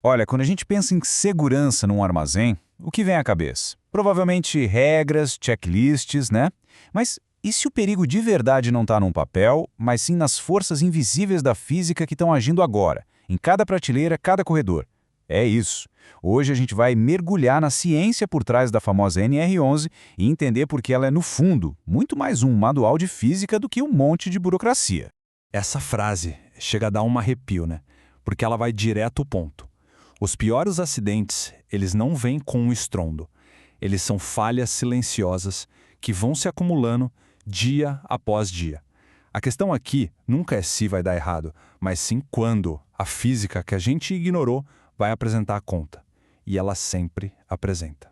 Olha, quando a gente pensa em segurança num armazém, o que vem à cabeça? Provavelmente regras, checklists, né? Mas e se o perigo de verdade não está num papel, mas sim nas forças invisíveis da física que estão agindo agora, em cada prateleira, cada corredor? É isso. Hoje a gente vai mergulhar na ciência por trás da famosa NR11 e entender por que ela é, no fundo, muito mais um manual de física do que um monte de burocracia. Essa frase chega a dar um arrepio, né? Porque ela vai direto ao ponto. Os piores acidentes, eles não vêm com um estrondo. Eles são falhas silenciosas que vão se acumulando dia após dia. A questão aqui nunca é se vai dar errado, mas sim quando a física que a gente ignorou vai apresentar a conta. E ela sempre apresenta.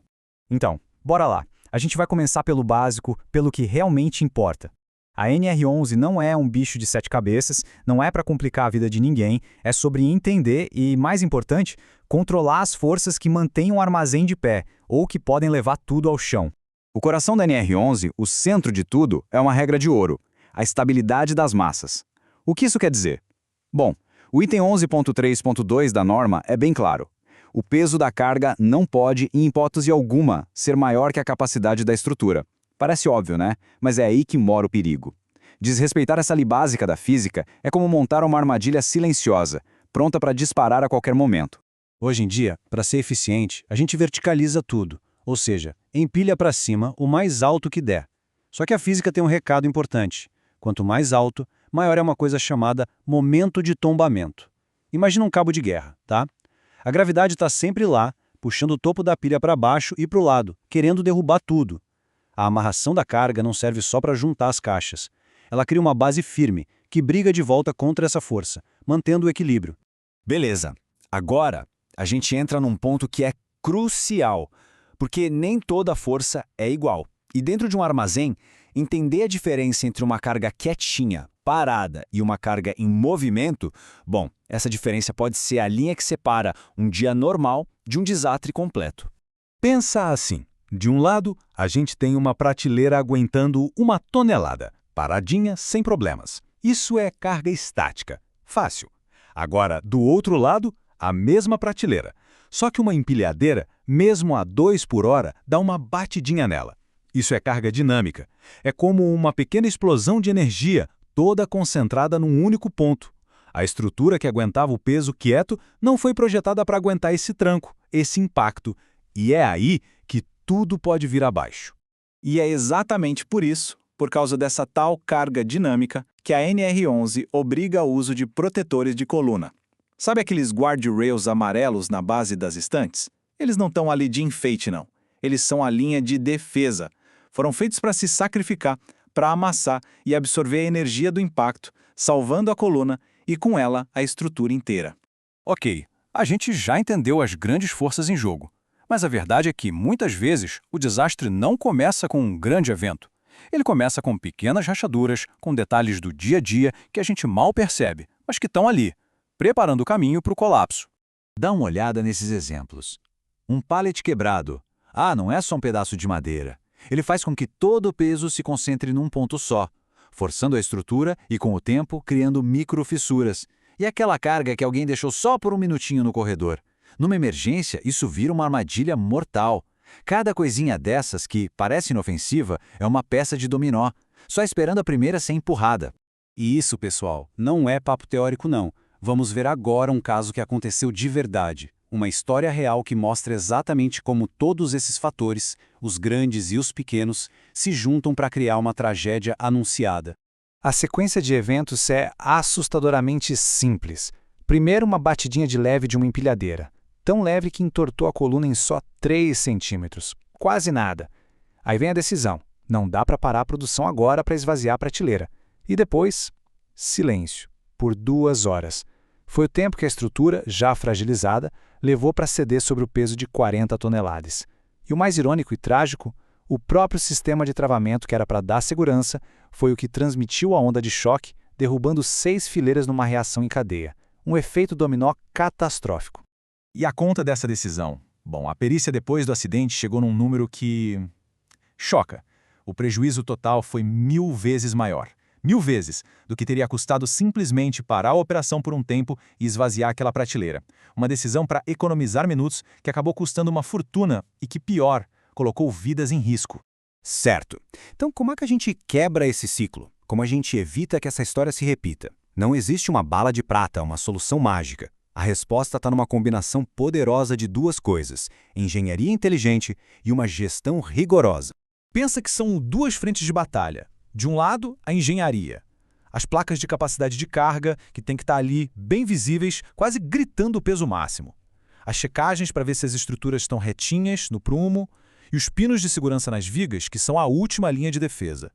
Então, bora lá. A gente vai começar pelo básico, pelo que realmente importa. A NR11 não é um bicho de 7 cabeças, não é para complicar a vida de ninguém, é sobre entender e, mais importante, controlar as forças que mantêm o armazém de pé ou que podem levar tudo ao chão. O coração da NR11, o centro de tudo, é uma regra de ouro: a estabilidade das massas. O que isso quer dizer? Bom, o item 11.3.2 da norma é bem claro. O peso da carga não pode, em hipótese alguma, ser maior que a capacidade da estrutura. Parece óbvio, né? Mas é aí que mora o perigo. Desrespeitar essa lei básica da física é como montar uma armadilha silenciosa, pronta para disparar a qualquer momento. Hoje em dia, para ser eficiente, a gente verticaliza tudo, ou seja, empilha para cima o mais alto que der. Só que a física tem um recado importante. Quanto mais alto, maior é uma coisa chamada momento de tombamento. Imagina um cabo de guerra, tá? A gravidade está sempre lá, puxando o topo da pilha para baixo e para o lado, querendo derrubar tudo. A amarração da carga não serve só para juntar as caixas. Ela cria uma base firme, que briga de volta contra essa força, mantendo o equilíbrio. Beleza. Agora, a gente entra num ponto que é crucial, porque nem toda força é igual. E dentro de um armazém, entender a diferença entre uma carga quietinha, parada e uma carga em movimento, bom, essa diferença pode ser a linha que separa um dia normal de um desastre completo. Pensa assim. De um lado, a gente tem uma prateleira aguentando 1 tonelada, paradinha, sem problemas. Isso é carga estática. Fácil. Agora, do outro lado, a mesma prateleira. Só que uma empilhadeira, mesmo a 2 por hora, dá uma batidinha nela. Isso é carga dinâmica. É como uma pequena explosão de energia, toda concentrada num único ponto. A estrutura que aguentava o peso quieto não foi projetada para aguentar esse tranco, esse impacto. E é aí que tudo pode vir abaixo. E é exatamente por isso, por causa dessa tal carga dinâmica, que a NR11 obriga ao uso de protetores de coluna. Sabe aqueles guardrails amarelos na base das estantes? Eles não estão ali de enfeite, não. Eles são a linha de defesa. Foram feitos para se sacrificar, para amassar e absorver a energia do impacto, salvando a coluna e, com ela, a estrutura inteira. Ok, a gente já entendeu as grandes forças em jogo. Mas a verdade é que, muitas vezes, o desastre não começa com um grande evento. Ele começa com pequenas rachaduras, com detalhes do dia a dia que a gente mal percebe, mas que estão ali, preparando o caminho para o colapso. Dá uma olhada nesses exemplos. Um pallet quebrado. Ah, não é só um pedaço de madeira. Ele faz com que todo o peso se concentre num ponto só, forçando a estrutura e, com o tempo, criando microfissuras. E aquela carga que alguém deixou só por um minutinho no corredor. Numa emergência, isso vira uma armadilha mortal. Cada coisinha dessas que parece inofensiva é uma peça de dominó, só esperando a primeira ser empurrada. E isso, pessoal, não é papo teórico não. Vamos ver agora um caso que aconteceu de verdade. Uma história real que mostra exatamente como todos esses fatores, os grandes e os pequenos, se juntam para criar uma tragédia anunciada. A sequência de eventos é assustadoramente simples. Primeiro, uma batidinha de leve de uma empilhadeira. Tão leve que entortou a coluna em só 3 centímetros. Quase nada. Aí vem a decisão. Não dá para parar a produção agora para esvaziar a prateleira. E depois, silêncio. Por 2 horas. Foi o tempo que a estrutura, já fragilizada, levou para ceder sobre o peso de 40 toneladas. E o mais irônico e trágico, o próprio sistema de travamento que era para dar segurança foi o que transmitiu a onda de choque, derrubando 6 fileiras numa reação em cadeia. Um efeito dominó catastrófico. E a conta dessa decisão? Bom, a perícia depois do acidente chegou num número que choca. O prejuízo total foi 1000 vezes maior. 1000 vezes, do que teria custado simplesmente parar a operação por um tempo e esvaziar aquela prateleira. Uma decisão para economizar minutos que acabou custando uma fortuna e que, pior, colocou vidas em risco. Certo. Então, como é que a gente quebra esse ciclo? Como a gente evita que essa história se repita? Não existe uma bala de prata, uma solução mágica. A resposta está numa combinação poderosa de duas coisas: engenharia inteligente e uma gestão rigorosa. Pensa que são duas frentes de batalha. De um lado, a engenharia. As placas de capacidade de carga, que tem que estar ali bem visíveis, quase gritando o peso máximo. As checagens para ver se as estruturas estão retinhas, no prumo, e os pinos de segurança nas vigas, que são a última linha de defesa.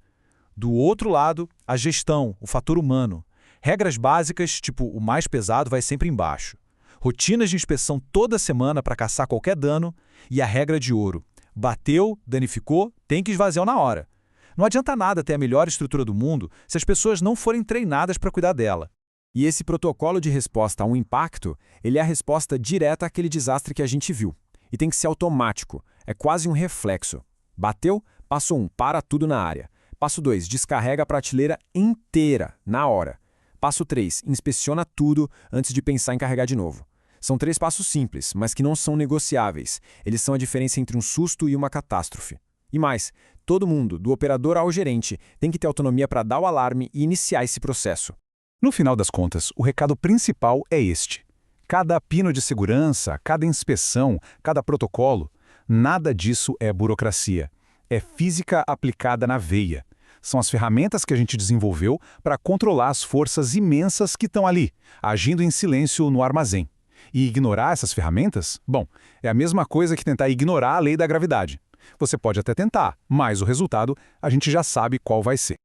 Do outro lado, a gestão, o fator humano. Regras básicas, tipo o mais pesado vai sempre embaixo. Rotinas de inspeção toda semana para caçar qualquer dano e a regra de ouro. Bateu, danificou, tem que esvaziar na hora. Não adianta nada ter a melhor estrutura do mundo se as pessoas não forem treinadas para cuidar dela. E esse protocolo de resposta a um impacto, ele é a resposta direta àquele desastre que a gente viu. E tem que ser automático, é quase um reflexo. Bateu, passo 1, para tudo na área. Passo 2, descarrega a prateleira inteira, na hora. Passo 3, inspeciona tudo antes de pensar em carregar de novo. São 3 passos simples, mas que não são negociáveis. Eles são a diferença entre um susto e uma catástrofe. E mais, todo mundo, do operador ao gerente, tem que ter autonomia para dar o alarme e iniciar esse processo. No final das contas, o recado principal é este. Cada pino de segurança, cada inspeção, cada protocolo, nada disso é burocracia. É física aplicada na veia. São as ferramentas que a gente desenvolveu para controlar as forças imensas que estão ali, agindo em silêncio no armazém. E ignorar essas ferramentas? Bom, é a mesma coisa que tentar ignorar a lei da gravidade. Você pode até tentar, mas o resultado a gente já sabe qual vai ser.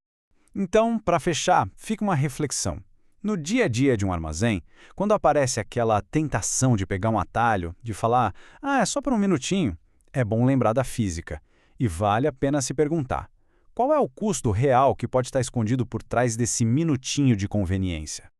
Então, para fechar, fica uma reflexão. No dia a dia de um armazém, quando aparece aquela tentação de pegar um atalho, de falar, é só por um minutinho, é bom lembrar da física. E vale a pena se perguntar, qual é o custo real que pode estar escondido por trás desse minutinho de conveniência?